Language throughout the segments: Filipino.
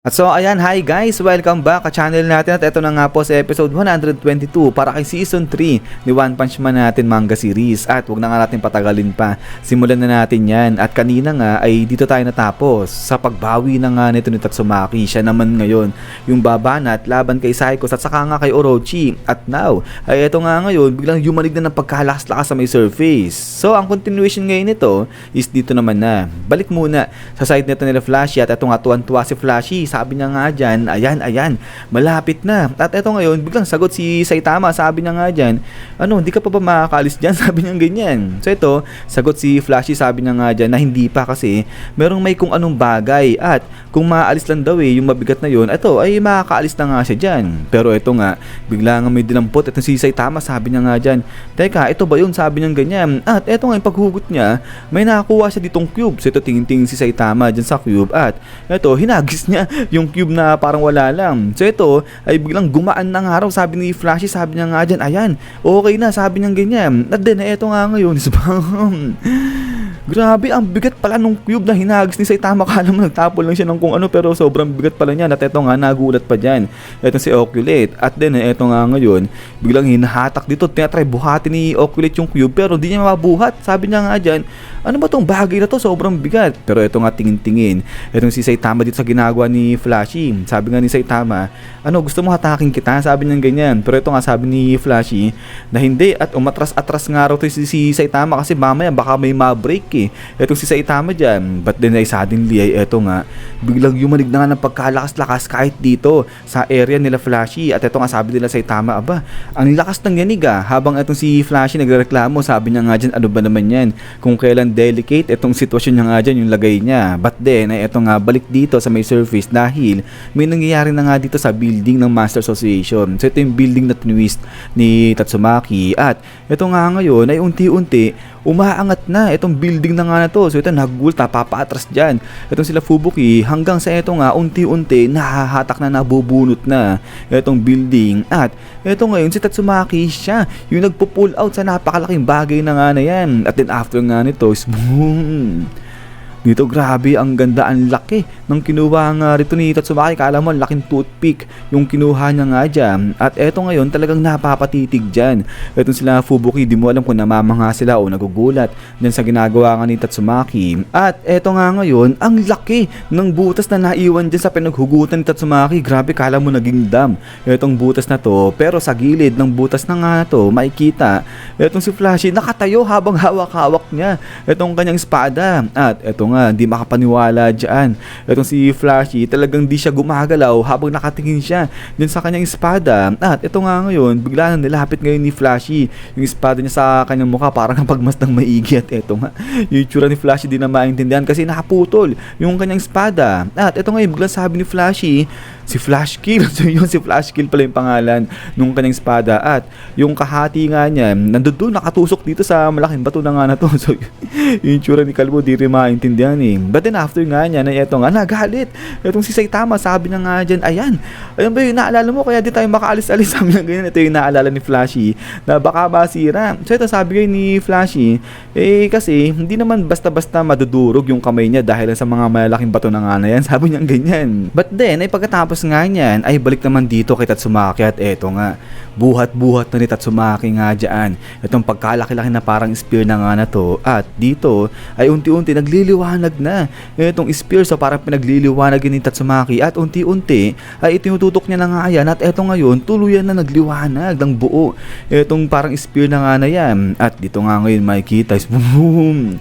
At so ayan, hi guys! Welcome back sa channel natin at ito na nga po sa episode 122 para kay season 3 ni One Punch Man natin manga series. At wag na nga natin patagalin pa, simulan na natin yan. At kanina nga ay dito tayo natapos sa pagbawi na nga nito ni Tatsumaki. Siya naman ngayon yung babanat laban kay Psychos at saka nga kay Orochi. At now ay ito nga ngayon biglang yumanig na ng pagkalakas-lakas sa may surface. So ang continuation ngayon nito is dito naman na. Balik muna sa side nito nila Flashy at ito nga tuwan-tuwa si Flashy. Sabi niya nga dyan, ayan, malapit na. At eto ngayon, biglang sagot si Saitama. Sabi niya nga dyan, hindi ka pa ba makakaalis dyan? Sabi niya ganyan. So ito, sagot si Flashy, sabi niya nga dyan na hindi pa kasi merong may kung anong bagay. At kung maaalis lang daw yung mabigat na yun, ito ay makakaalis na nga siya dyan. Pero ito nga, bigla nga may dinampot. Ito si Saitama, sabi niya nga dyan, teka, ito ba yun? Sabi niya ganyan. At ito nga, yung paghugot niya, may nakakuha siya ditong cube. So ito, tingin-tingin si Saitama dyan sa cube. At ito, hinagis niya yung cube na parang wala lang. So ito ay biglang gumaan ng araw. Sabi ni Flashy, sabi niya nga dyan, ayan, okay na, sabi niya ganyan. At then, ito nga ngayon, grabe, ang bigat pala nung cube na hinagis ni Saitama. Kala mo nagtapol lang siya ng kung ano, pero sobrang bigat pala niya. At ito nga, nagulat pa dyan. Ito si Oculate. At then, ito nga ngayon, biglang hinahatak dito. Tinatry buhati ni Oculate yung cube, pero di niya mabuhat. Sabi niya nga dyan, ano ba tong bagay na to? Sobrang bigat. Pero ito nga, tingin-tingin. Itong si Saitama dito sa ginagawa ni Flashy. Sabi nga ni Saitama, gusto mo hatakin kita? Sabi niya ganyan. Pero ito nga, sabi ni Flashy, na hindi. At umatras-atras nga raw to si Saitama kasi mamaya baka may ma-break eh. Etong si Saitama dyan. But then ay suddenly ay eto nga, biglang yumanig na nga ng pagkalakas-lakas kahit dito sa area nila Flashy. At eto nga, sabi nila Saitama, ang lakas ng yanig habang etong si Flashy nagreklamo, sabi niya nga dyan, ano ba naman yan? Kung kailan delicate etong sitwasyon niya nga dyan, yung lagay niya. But then ay eto nga, balik dito sa may surface dahil may nangyayari na nga dito sa building ng Master Association. So ito yung building na twist ni Tatsumaki. At ito nga ngayon ay unti-unti umaangat na itong building na nga na to. So ito nagulat, papaatras dyan itong sila Fubuki hanggang sa ito nga unti-unti nahahatak na, nabubunot na itong building. At ito ngayon si Tatsumaki, siya yung nagpo-pull out sa napakalaking bagay na nga na yan. At then after nga nito is boom! Dito grabe, ang ganda, ang laki ng kinuha nga rito ni Tatsumaki. Kala mo laking toothpick yung kinuha niya nga dyan. At eto ngayon talagang napapatitig dyan. Etong sila Fubuki, di mo alam kung namamanga sila o nagugulat dyan sa ginagawa nga ni Tatsumaki. At eto nga ngayon, ang laki ng butas na naiwan dyan sa pinaghugutan ni Tatsumaki. Grabe, kala mo naging dam etong butas na to. Pero sa gilid ng butas na nga to, makikita etong si Flashy nakatayo habang hawak-hawak niya etong kanyang espada. At eto nga, hindi makapaniwala dyan. Itong si Flashy, talagang di siya gumagalaw habang nakatingin siya dun sa kanyang espada. At ito nga ngayon, bigla na nilapit ngayon ni Flashy yung espada niya sa kanyang mukha, parang pagmasdang maigi. At ito nga, yung itsura ni Flashy di na maintindihan kasi nakaputol yung kanyang espada. At ito nga, bigla sabi ni Flashy, si Flash Kill. So yun, si Flash Kill pala yung pangalan nung kanyang espada. At yung kahati nga niya, nandun doon, nakatusok dito sa malaking bato na nga na to. So yung itsura ni Kalbo, di rin maintindihan eh. But then after nga niya, na ito nga, nagalit. Itong si Saitama, sabi niya nga dyan, ayan ba yung naalala mo, kaya di tayo makaalis-alis. Sabi niya ganyan, ito yung naalala ni Flashy na baka masira. So ito, sabi kayo ni Flashy, kasi hindi naman basta-basta madudurog yung kamay niya dahil sa mga malaking bato na nga na yan. Sabi niya ganyan. But then, ay pagkatapos nga niyan, ay balik naman dito kay Tatsumaki. At eto nga, buhat-buhat na ni Tatsumaki nga dyan itong pagkalaki-laki na parang spear na nga na to. At dito ay unti-unti nagliliwanag na itong spear. So parang pinagliliwanag ni Tatsumaki. At unti-unti ay itinututok niya na nga yan. At eto ngayon, tuluyan na nagliwanag ng buo itong parang spear na nga na yan. At dito nga ngayon makikita is boom!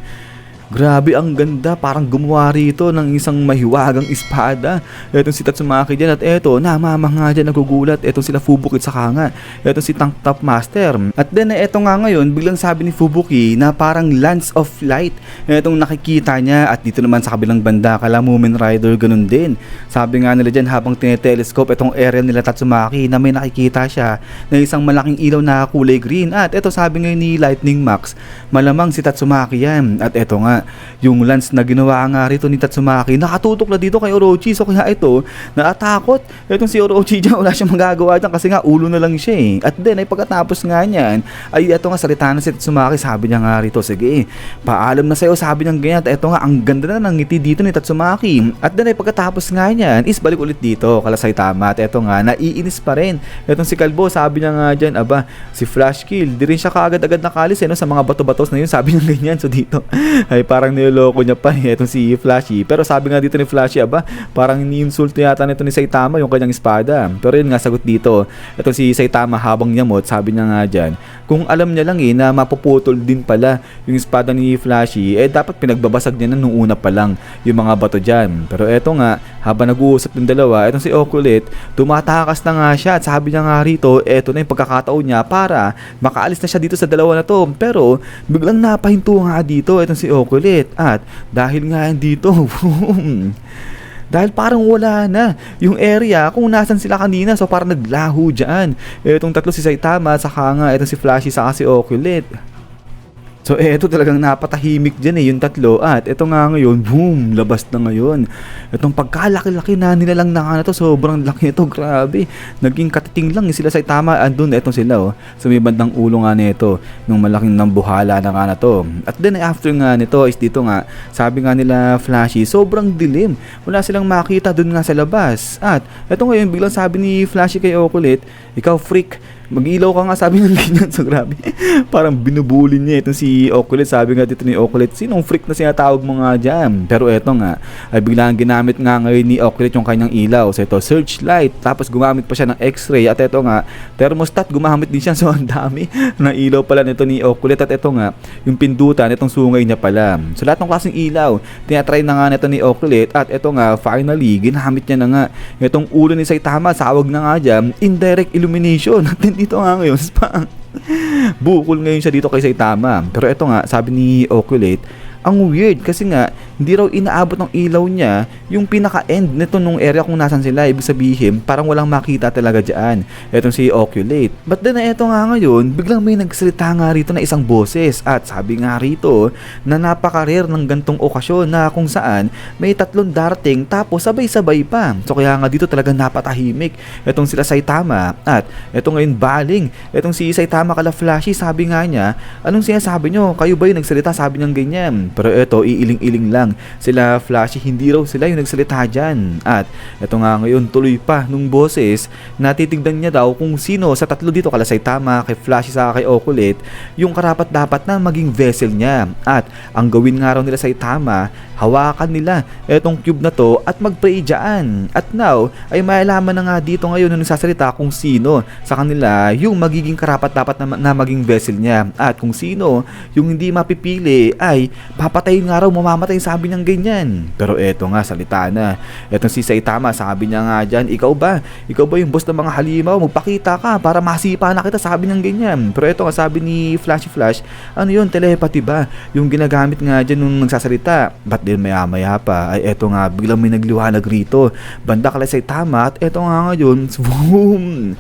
Grabe, ang ganda, parang gumawa rito ng isang mahiwagang espada etong si Tatsumaki dyan. At eto, namamanga dyan, nagugulat etong sila Fubuki at saka nga etong si Tank Top Master. At then eto nga ngayon, biglang sabi ni Fubuki na parang Lance of Light etong nakikita niya. At dito naman sa kabilang banda, kala Moomin Rider, ganun din. Sabi nga nila dyan habang tinetelescope etong area nila Tatsumaki na may nakikita siya na isang malaking ilaw na kulay green. At eto, sabi ngayon ni Lightning Max, malamang si Tatsumaki yan. At eto nga, nga, yung lance na ginawa nga rito ni Tatsumaki, nakatutok na dito kay Orochi. So kaya ito, naatakot. Itong si Orochi dyan, wala siyang magagawa dyan kasi nga ulo na lang siya eh. At then ay pagkatapos nga niyan, ay ito nga salita na si Tatsumaki, sabi niya nga rito, sige, paalam na sa'yo, sabi niya ganyan. At ito nga, ang ganda na ng ngiti dito ni Tatsumaki. At then ay pagkatapos nga niyan, is balik ulit dito kala Saitama. At ito nga, naiinis pa rin. Itong si Kalbo, sabi niya nga dyan, aba, si Flash Kill, di rin siya kaagad-agad nakalis no, sa mga bato-batos na yun, sabi niya ganyan. So dito, ay parang niloloko niya pa itong si Flashy. Pero sabi nga dito ni Flashy, aba, parang ni-insulto yata nito ni Saitama yung kanyang espada. Pero yun nga, sagot dito, itong si Saitama habang nyamot, sabi niya nga dyan, kung alam niya lang na mapuputol din pala yung espada ni Flashy, dapat pinagbabasag niya na nung una pa lang yung mga bato dyan. Pero eto nga, habang nag-uusap yung dalawa, itong si Okulit, tumatakas na nga siya at sabi niya nga rito, eto na yung pagkakataon niya para makaalis na siya dito sa dalawa na to. Pero biglang napahinto nga dito itong si Okulit at dahil nga dito dahil parang wala na yung area kung nasan sila kanina, so parang naglaho dyan itong tatlo, si Saitama, saka nga itong si Flashy, saka si Okulit. So eto talagang napatahimik dyan yung tatlo. At eto nga ngayon, boom, labas na ngayon. Itong pagkalaki-laki na nilalang na nga na to, sobrang laki nito, grabe. Naging katiting lang sila Saitama, andun, etong sila sa may bandang ulo nga nito, nung malaking nambuhala na nga na to. At then after nga nito is dito nga, sabi nga nila Flashy, sobrang dilim. Wala silang makita dun nga sa labas. At eto ngayon, biglang sabi ni Flashy kay Okulit, ikaw freak, mag-ilaw ka nga, sabi ng ganyan. So grabe, parang binubulin niya itong si Okulit. Sabi nga dito ni Okulit, sinong freak na sinatawag mo nga dyan? Pero eto nga, ay biglang ginamit nga ngayon ni Okulit yung kanyang ilaw. So ito, searchlight, tapos gumamit pa siya ng x-ray. At eto nga, thermostat, gumamit din siya. So ang dami ng ilaw pala nito ni Okulit. At eto nga, yung pindutan, itong sungay niya pala. So lahat ng klaseng ilaw, tinatry na nga nito ni Okulit. At eto nga, finally, ginamit niya na nga itong ulo ni Saitama, sawag na nga dyan, indirect illumination. At dito nga ngayon, bukol ngayon siya dito kay Saitama. Pero eto nga, sabi ni Okulit, ang weird kasi nga hindi raw inaabot ng ilaw niya yung pinaka-end nito nung area kung nasan sila. Ibig sabihin parang walang makita talaga dyan etong si Oculate. But then eto nga ngayon, biglang may nagsalita nga rito na isang boses. At sabi nga rito na napaka-rare ng gantong okasyon na kung saan may tatlong darating tapos sabay-sabay pa. So kaya nga dito talaga napatahimik etong sila Saitama. At eto ngayon baling etong si Saitama kala Flashy, sabi nga niya, anong sinasabi nyo? Kayo ba yung nagsalita? Sabi niya ganyan. Pero eto, iiling-iling lang sila Flashy, hindi raw sila yung nagsalita dyan. At eto nga ngayon, tuloy pa nung boses, natitignan niya daw kung sino sa tatlo dito, kala Saitama, kay Flashy, sa kay Okulit, yung karapat dapat na maging vessel niya. At ang gawin nga raw nila Saitama, hawakan nila etong cube na to at mag-pray dyan. At now, ay maalaman na nga dito ngayon nung nagsasalita kung sino sa kanila yung magiging karapat dapat na maging vessel niya. At kung sino yung hindi mapipili ay papatayin nga raw, mamamatay, sabi niyang ganyan. Pero eto nga, salita na etong si Saitama, sabi niya nga dyan, ikaw ba yung boss ng mga halimaw? Magpakita ka para masipa na kita, sabi niyang ganyan. Pero eto nga, sabi ni Flashy Flash, ano yun, telepathy ba yung ginagamit nga dyan nung nagsasalita? Ba't din maya-maya pa ay eto nga, biglang may nagliwanag rito banda kala Saitama. At eto nga ngayon, boom,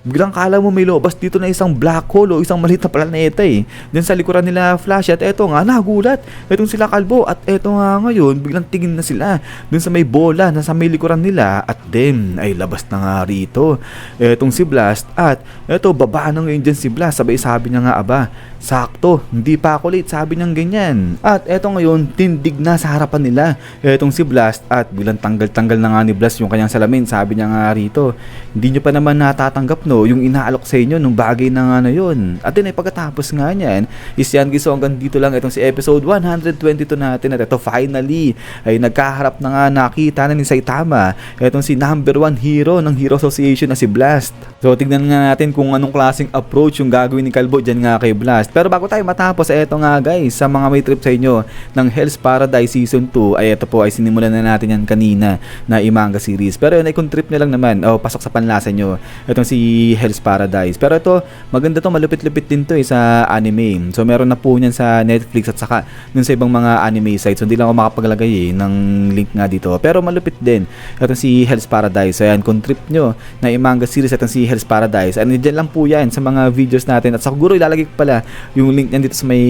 biglang kala mo may lobas dito na isang black hole o isang maliit na planeta Diyan sa likuran nila Flash. At eto nga, nagulat etong sila Kalbo. At eto nga ngayon, biglang tingin na sila dun sa may bola na sa may likuran nila. At then, ay labas na nga rito etong si Blast. At eto, baba na ngayon dyan si Blast. Sabay sabi niya nga, aba, sakto, hindi pa ako late, sabi niyang ganyan. At eto ngayon, tindig na sa harapan nila etong si Blast. At bilang tanggal-tanggal na nga ni Blast yung kanyang salamin. Sabi niya nga rito, hindi nyo pa naman natatanggap yung inaalok sa inyo nung bagay na nga na yun. At din ay pagkatapos nga niyan is yan guys, so hanggang dito lang itong si episode 122 natin. At ito finally ay nagkaharap na nga, nakita na ni Saitama itong si number 1 hero ng Hero Association na si Blast. So tignan nga natin kung anong klaseng approach yung gagawin ni Kalbo dyan nga kay Blast. Pero bago tayo matapos, eto nga guys, sa mga may trip sa inyo ng Hell's Paradise Season 2, ay ito po ay sinimulan na natin yan kanina na i-manga series. Pero yun ay kung trip nyo lang naman, pasok sa panlasa nyo, itong si si Hell's Paradise. Pero ito, maganda to, malupit-lupit din to sa anime. So meron na po niyan sa Netflix at saka dun sa ibang mga anime sites. So hindi lang ako makapaglagay ng link nga dito. Pero malupit din. Ito si Hell's Paradise. So yan, kung trip nyo na manga series, ito si Hell's Paradise. And dyan lang po yan sa mga videos natin. At siguro ilalagay ko pala yung link niyan dito sa may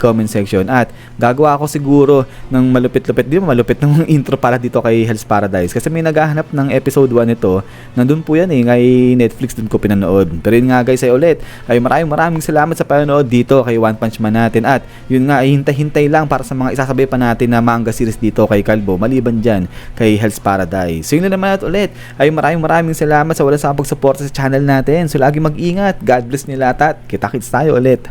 comment section. At gagawa ako siguro ng malupit-lupit. Di ba malupit ng intro para dito kay Hell's Paradise. Kasi may naghahanap ng episode 1 nito. Nandun po yan kay Netflix, dun ko pinanood. Pero yun nga guys ulit, ay maraming salamat sa panonood dito kay One Punch Man natin. At yun nga, ay hintay-hintay lang para sa mga isasabay pa natin na manga series dito kay Calbo, maliban dyan kay Hell's Paradise. So yun na naman ulit, ay maraming salamat sa walang sawang pagsuporta sa channel natin. So lagi mag-ingat, God bless nila at kita-kits tayo ulit.